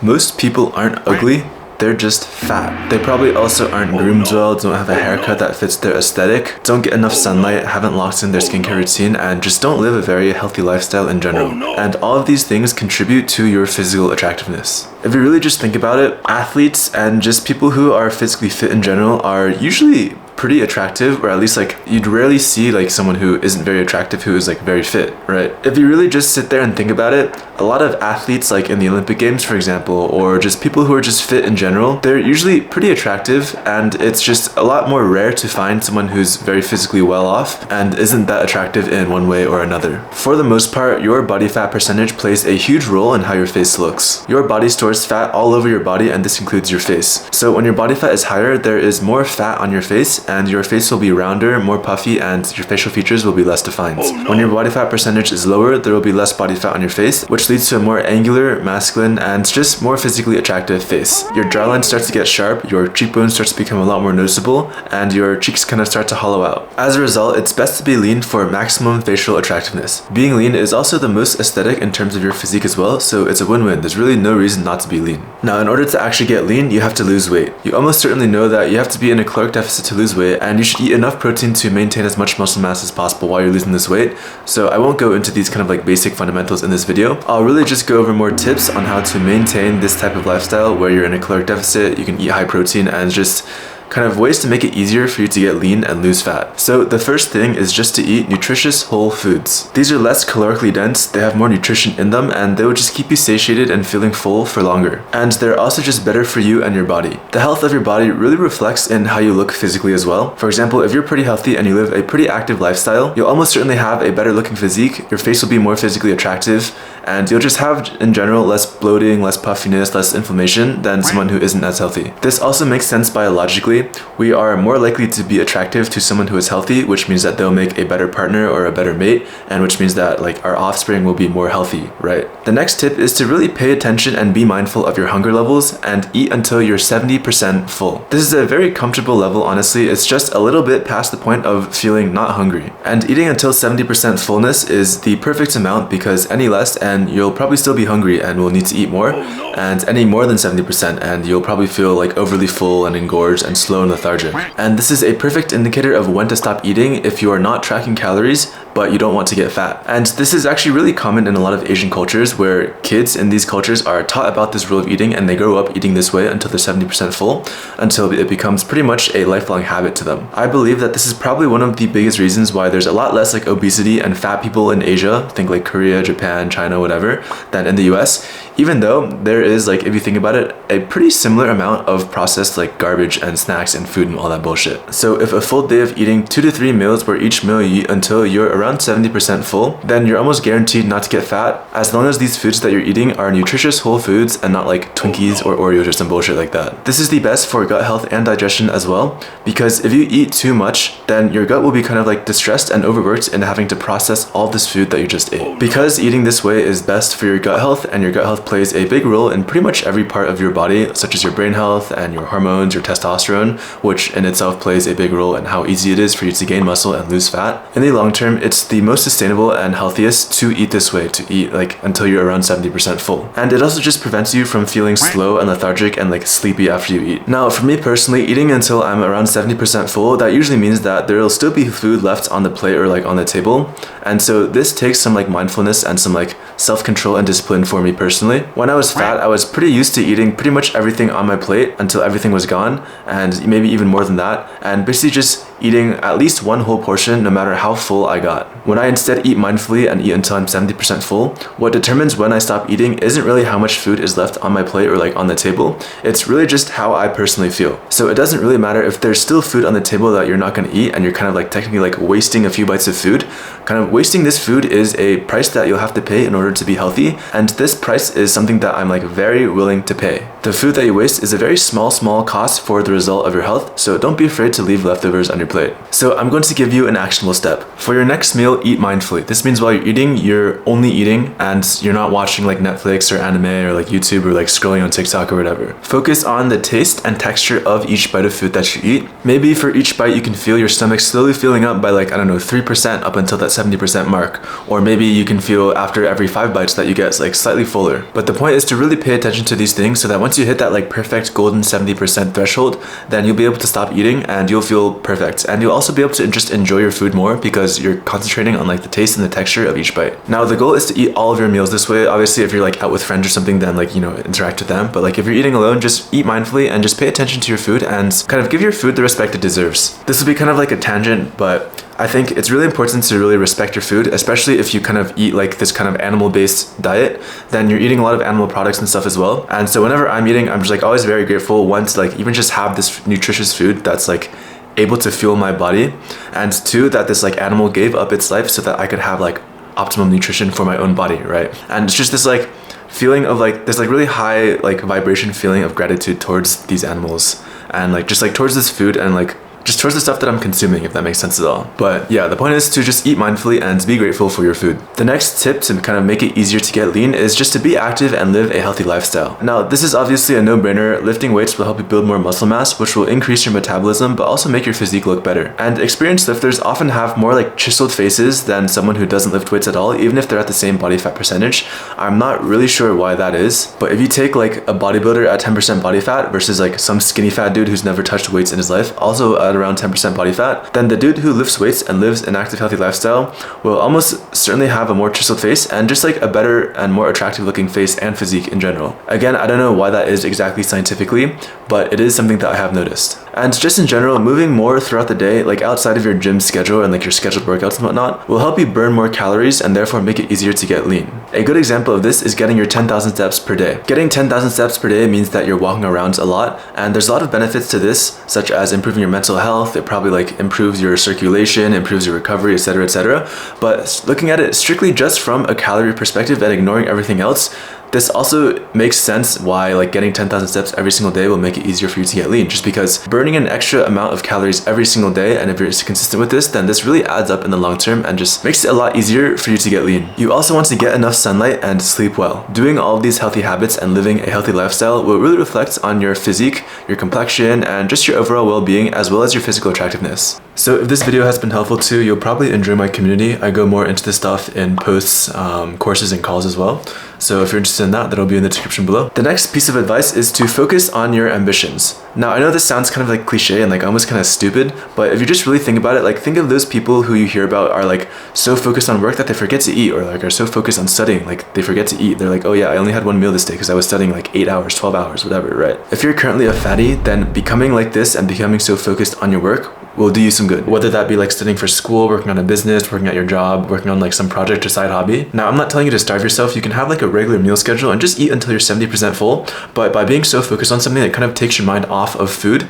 Most people aren't ugly, they're just fat. They probably also aren't groomed well, don't have a haircut that fits their aesthetic, don't get enough sunlight, haven't locked in their skincare routine, and just don't live a very healthy lifestyle in general. And all of these things contribute to your physical attractiveness. If you really just think about it, athletes and just people who are physically fit in general are usually pretty attractive, or at least like you'd rarely see like someone who isn't very attractive who is like very fit, right? If you really just sit there and think about it, a lot of athletes like in the Olympic Games, for example, or just people who are just fit in general, they're usually pretty attractive, and it's just a lot more rare to find someone who's very physically well off and isn't that attractive in one way or another. For the most part, your body fat percentage plays a huge role in how your face looks. Your body stores fat all over your body, and this includes your face. So when your body fat is higher, there is more fat on your face, and your face will be rounder, more puffy, and your facial features will be less defined. When your body fat percentage is lower, there will be less body fat on your face, which leads to a more angular, masculine, and just more physically attractive face. Your jawline starts to get sharp, your cheekbones starts to become a lot more noticeable, and your cheeks kind of start to hollow out. As a result, it's best to be lean for maximum facial attractiveness. Being lean is also the most aesthetic in terms of your physique as well, so it's a win-win. There's really no reason not to be lean. Now, in order to actually get lean, you have to lose weight. You almost certainly know that you have to be in a caloric deficit to lose weight, and you should eat enough protein to maintain as much muscle mass as possible while you're losing this weight. So I won't go into these kind of like basic fundamentals in this video. I'll really just go over more tips on how to maintain this type of lifestyle where you're in a caloric deficit, you can eat high protein, and just kind of ways to make it easier for you to get lean and lose fat. So the first thing is just to eat nutritious whole foods. These are less calorically dense, they have more nutrition in them, and they will just keep you satiated and feeling full for longer. And they're also just better for you and your body. The health of your body really reflects in how you look physically as well. For example, if you're pretty healthy and you live a pretty active lifestyle, you'll almost certainly have a better looking physique, your face will be more physically attractive, and you'll just have in general less bloating, less puffiness, less inflammation than someone who isn't as healthy. This also makes sense biologically. We are more likely to be attractive to someone who is healthy, which means that they'll make a better partner or a better mate, and which means that like our offspring will be more healthy, right? The next tip is to really pay attention and be mindful of your hunger levels and eat until you're 70% full. This is a very comfortable level, honestly. It's just a little bit past the point of feeling not hungry. And eating until 70% fullness is the perfect amount, because any less and you'll probably still be hungry and will need to eat more, and any more than 70% and you'll probably feel like overly full and engorged and slow and lethargic. And this is a perfect indicator of when to stop eating if you are not tracking calories but you don't want to get fat. And this is actually really common in a lot of Asian cultures, where kids in these cultures are taught about this rule of eating and they grow up eating this way until they're 70% full, until it becomes pretty much a lifelong habit to them. I believe that this is probably one of the biggest reasons why there's a lot less like obesity and fat people in Asia, think like Korea, Japan, China, whatever, than in the US, even though there is, like, if you think about it, a pretty similar amount of processed like garbage and snacks and food and all that bullshit. So if a full day of eating 2 to 3 meals where each meal you eat until you're around 70% full, then you're almost guaranteed not to get fat, as long as these foods that you're eating are nutritious whole foods and not like Twinkies or Oreos or some bullshit like that. This is the best for gut health and digestion as well, because if you eat too much, then your gut will be kind of like distressed and overworked in having to process all this food that you just ate. Because eating this way is best for your gut health, and your gut health plays a big role in pretty much every part of your body, such as your brain health and your hormones, your testosterone, which in itself plays a big role in how easy it is for you to gain muscle and lose fat. In the long term, it's the most sustainable and healthiest to eat this way, to eat like until you're around 70% full. And it also just prevents you from feeling slow and lethargic and like sleepy after you eat. Now, for me personally, eating until I'm around 70% full, that usually means that there will still be food left on the plate or like on the table. And so this takes some like mindfulness and some like self-control and discipline for me personally. When I was fat, I was pretty used to eating pretty much everything on my plate until everything was gone, and maybe even more than that, and basically just eating at least one whole portion no matter how full I got. When I instead eat mindfully and eat until I'm 70% full, what determines when I stop eating isn't really how much food is left on my plate or like on the table, it's really just how I personally feel. So it doesn't really matter if there's still food on the table that you're not going to eat and you're kind of like technically like wasting a few bites of food. Kind of wasting this food is a price that you'll have to pay in order to be healthy, and this price is something that I'm like very willing to pay. The food that you waste is a very small cost for the result of your health, so don't be afraid to leave leftovers on your your plate. So I'm going to give you an actionable step. For your next meal, eat mindfully. This means while you're eating, you're only eating and you're not watching like Netflix or anime or like YouTube or like scrolling on TikTok or whatever. Focus on the taste and texture of each bite of food that you eat. Maybe for each bite, you can feel your stomach slowly filling up by like, I don't know, 3% up until that 70% mark. Or maybe you can feel after every 5 bites that you get like slightly fuller. But the point is to really pay attention to these things so that once you hit that like perfect golden 70% threshold, then you'll be able to stop eating and you'll feel perfect. And you'll also be able to just enjoy your food more because you're concentrating on like the taste and the texture of each bite. Now the goal is to eat all of your meals this way. Obviously, if you're like out with friends or something, then like, you know, interact with them. But like if you're eating alone, just eat mindfully and just pay attention to your food and kind of give your food the respect it deserves. This will be kind of like a tangent, but I think it's really important to really respect your food, especially if you kind of eat like this kind of animal-based diet, then you're eating a lot of animal products and stuff as well. And so whenever I'm eating, I'm just like always very grateful, one, to like even just have this nutritious food that's like able to fuel my body, and two, that this like animal gave up its life so that I could have like optimum nutrition for my own body, right? And it's just this like feeling of like this like really high like vibration feeling of gratitude towards these animals and like just like towards this food and like just towards the stuff that I'm consuming, if that makes sense at all. But yeah, the point is to just eat mindfully and be grateful for your food. The next tip to kind of make it easier to get lean is just to be active and live a healthy lifestyle. Now, this is obviously a no-brainer. Lifting weights will help you build more muscle mass, which will increase your metabolism, but also make your physique look better. And experienced lifters often have more like chiseled faces than someone who doesn't lift weights at all, even if they're at the same body fat percentage. I'm not really sure why that is, but if you take like a bodybuilder at 10% body fat versus like some skinny fat dude who's never touched weights in his life, also at around 10% body fat, then the dude who lifts weights and lives an active, healthy lifestyle will almost certainly have a more chiseled face and just like a better and more attractive looking face and physique in general. Again, I don't know why that is exactly scientifically, but it is something that I have noticed. And just in general, moving more throughout the day, like outside of your gym schedule and like your scheduled workouts and whatnot, will help you burn more calories and therefore make it easier to get lean. A good example of this is getting your 10,000 steps per day. Getting 10,000 steps per day means that you're walking around a lot, and there's a lot of benefits to this, such as improving your mental health. It probably like improves your circulation, improves your recovery, etc., etc. But looking at it strictly just from a calorie perspective and ignoring everything else, this also makes sense why like getting 10,000 steps every single day will make it easier for you to get lean, just because burning an extra amount of calories every single day, and if you're consistent with this, then this really adds up in the long term and just makes it a lot easier for you to get lean. You also want to get enough sunlight and sleep well. Doing all of these healthy habits and living a healthy lifestyle will really reflect on your physique, your complexion, and just your overall well-being, as well as your physical attractiveness. So if this video has been helpful too, you'll probably enjoy my community. I go more into this stuff in posts, courses, and calls as well. So if you're interested in that, that'll be in the description below. The next piece of advice is to focus on your ambitions. Now, I know this sounds kind of like cliche and like almost kind of stupid, but if you just really think about it, like think of those people who you hear about are like so focused on work that they forget to eat, or like are so focused on studying, like they forget to eat. They're like, oh yeah, I only had one meal this day because I was studying like 8 hours, 12 hours, whatever, right? If you're currently a fatty, then becoming like this and becoming so focused on your work will do you some good. Whether that be like studying for school, working on a business, working at your job, working on like some project or side hobby. Now, I'm not telling you to starve yourself. You can have like a regular meal schedule and just eat until you're 70% full. But by being so focused on something, it kind of takes your mind off of food.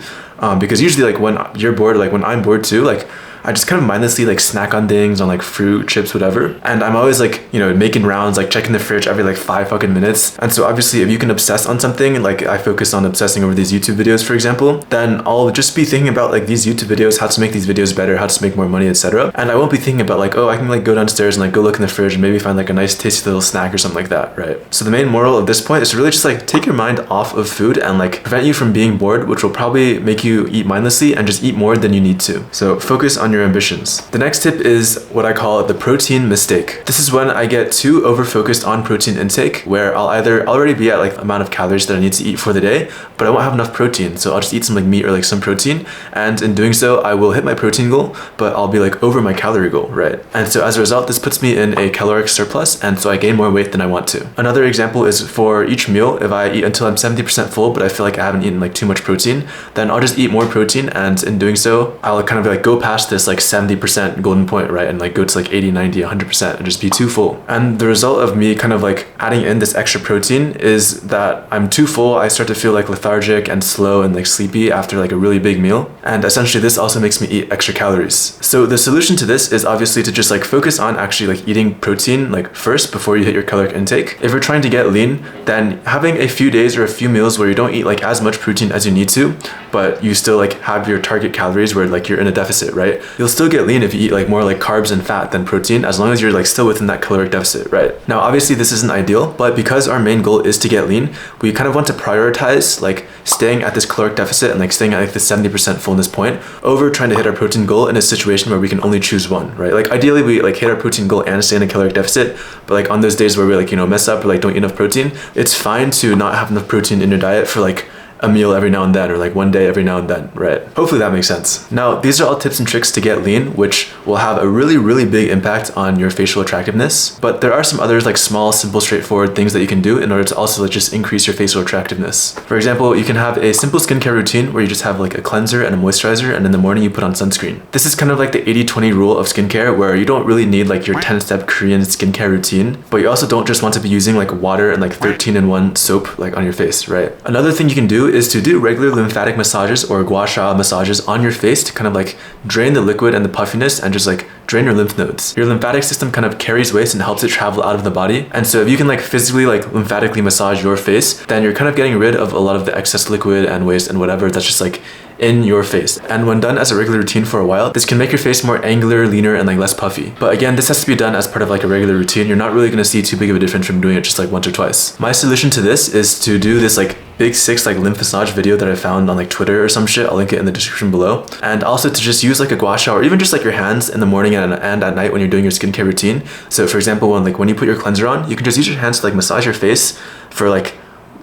Because usually like when you're bored, like when I'm bored too, like I just kind of mindlessly like snack on things, on like fruit, chips, whatever. And I'm always like, you know, making rounds, like checking the fridge every like 5 fucking minutes. And so obviously if you can obsess on something, like I focus on obsessing over these YouTube videos, for example, then I'll just be thinking about like these YouTube videos, how to make these videos better, how to make more money, etc. And I won't be thinking about like, oh, I can like go downstairs and like go look in the fridge and maybe find like a nice tasty little snack or something like that, right? So the main moral of this point is to really just like take your mind off of food and like prevent you from being bored, which will probably make you eat mindlessly and just eat more than you need to. So focus on your ambitions. The next tip is what I call the protein mistake. This is when I get too over-focused on protein intake, where I'll either already be at like the amount of calories that I need to eat for the day, but I won't have enough protein. So I'll just eat some like meat or like some protein. And in doing so, I will hit my protein goal, but I'll be like over my calorie goal, right? And so as a result, this puts me in a caloric surplus. And so I gain more weight than I want to. Another example is for each meal, if I eat until I'm 70% full, but I feel like I haven't eaten like too much protein, then I'll just eat more protein. And in doing so, I'll kind of like go past this this like 70% golden point, right? And like go to like 80, 90, 100% and just be too full. And the result of me kind of like adding in this extra protein is that I'm too full. I start to feel like lethargic and slow and like sleepy after like a really big meal. And essentially this also makes me eat extra calories. So the solution to this is obviously to just like focus on actually like eating protein like first before you hit your caloric intake. If you're trying to get lean, then having a few days or a few meals where you don't eat like as much protein as you need to, but you still like have your target calories where like you're in a deficit, right? You'll still get lean if you eat like more like carbs and fat than protein, as long as you're like still within that caloric deficit, right? Now, obviously this isn't ideal, but because our main goal is to get lean, we kind of want to prioritize like staying at this caloric deficit and like staying at like the 70% fullness point over trying to hit our protein goal in a situation where we can only choose one, right? Like ideally we like hit our protein goal and stay in a caloric deficit, but like on those days where we like, you know, mess up or like don't eat enough protein, it's fine to not have enough protein in your diet for like a meal every now and then, or like one day every now and then, right? Hopefully that makes sense. Now, these are all tips and tricks to get lean, which will have a really, really big impact on your facial attractiveness. But there are some others like small, simple, straightforward things that you can do in order to also like just increase your facial attractiveness. For example, you can have a simple skincare routine where you just have like a cleanser and a moisturizer, and in the morning you put on sunscreen. This is kind of like the 80-20 rule of skincare, where you don't really need like your 10-step Korean skincare routine, but you also don't just want to be using like water and like 13-in-1 soap like on your face, right? Another thing you can do is to do regular lymphatic massages or gua sha massages on your face to kind of like drain the liquid and the puffiness and just like drain your lymph nodes. Your lymphatic system kind of carries waste and helps it travel out of the body. And so if you can like physically like lymphatically massage your face, then you're kind of getting rid of a lot of the excess liquid and waste and whatever that's just like in your face. And when done as a regular routine for a while, this can make your face more angular, leaner, and like less puffy. But again, this has to be done as part of like a regular routine. You're not really going to see too big of a difference from doing it just like once or twice. My solution to this is to do this like big 6 like lymph massage video that I found on like Twitter or some shit. I'll link it in the description below. And also to just use like a gua sha or even just like your hands in the morning and at night when you're doing your skincare routine. So for example, when you put your cleanser on, you can just use your hands to like massage your face for like,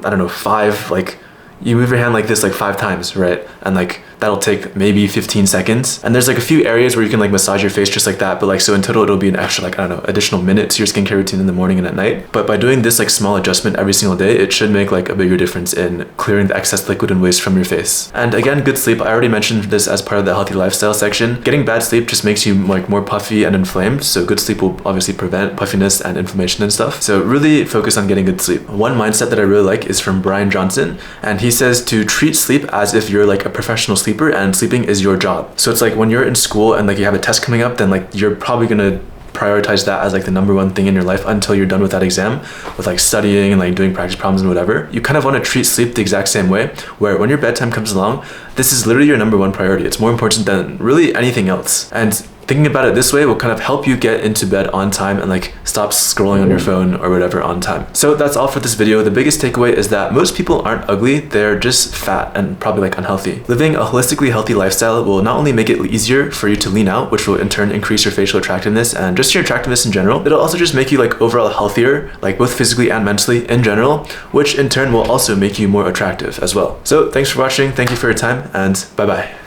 I don't know, 5, like you move your hand like this like 5 times, right? And like that'll take maybe 15 seconds. And there's like a few areas where you can like massage your face just like that, but like so in total it'll be an extra like, I don't know, additional minute to your skincare routine in the morning and at night. But by doing this like small adjustment every single day, it should make like a bigger difference in clearing the excess liquid and waste from your face. And again, good sleep. I already mentioned this as part of the healthy lifestyle section. Getting bad sleep just makes you like more puffy and inflamed. So good sleep will obviously prevent puffiness and inflammation and stuff. So really focus on getting good sleep. One mindset that I really like is from Brian Johnson, and he says to treat sleep as if you're like a professional sleeper and sleeping is your job. So it's like when you're in school and like you have a test coming up, then like you're probably gonna prioritize that as like the #1 thing in your life until you're done with that exam, with like studying and like doing practice problems and whatever. You kind of want to treat sleep the exact same way, where when your bedtime comes along, this is literally your #1 priority. It's more important than really anything else. And thinking about it this way will kind of help you get into bed on time and like stop scrolling on your phone or whatever on time. So that's all for this video. The biggest takeaway is that most people aren't ugly, they're just fat and probably like unhealthy. Living a holistically healthy lifestyle will not only make it easier for you to lean out, which will in turn increase your facial attractiveness and just your attractiveness in general, it'll also just make you like overall healthier, like both physically and mentally in general, which in turn will also make you more attractive as well. So thanks for watching, thank you for your time, and bye bye.